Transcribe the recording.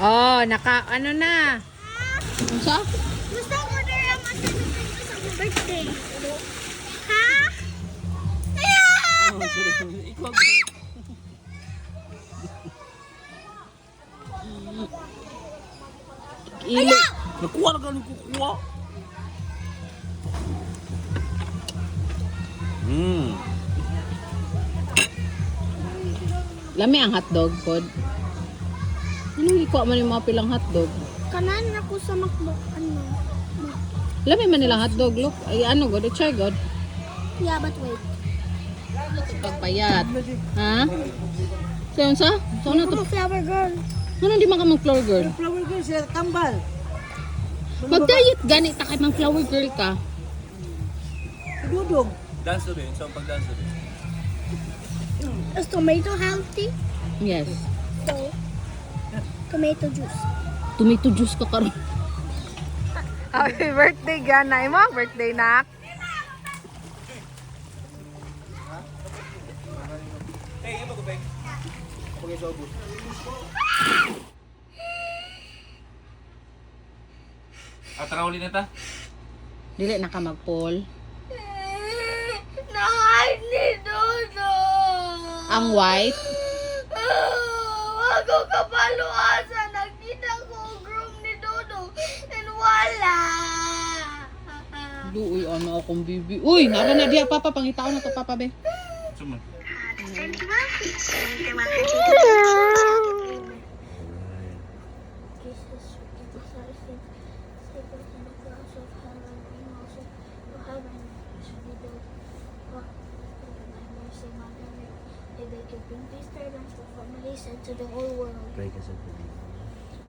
Oh, ano na? Ano sa? Gusto ko order ang masasabi sa birthday. Ha? Oh, sorry. Ikaw. Ili. Nakuha na ka nung kukuha. Lami ang hotdog pod. Anong ikuha man yung mga pilang hotdog? Kanan ako sa McDo. Ano? Lami man nilang hotdog, look. Ay ano god, try god. Yeah, but wait. Pagpayat. Ha? So, yun sa? So, ano to? Flower girl. Ano di man ka mag flower girl? Flower girl siya, tambal. Mag-diet gani ta kay mang flower girl ka. Dudong. Dance rin. So, pag-dance rin. Is tomato healthy? Yes. So, tomato juice. Tomato juice ka karon. Happy birthday, Gana. Imo ang birthday, nak. Hey, iba ko, Peg. Okay, so, bus. Tara ulit na ta. Dili na ka mag-poll. Nahide ni Dodo. Ang white. Wag ko kapaluasan. Nagkita ko groom ni Dodo. And wala. Uy, ano akong bibi. Uy, nara na diya, Papa. Pangitaw na to, Papa, be. Suman. To the whole world. Pray ka sa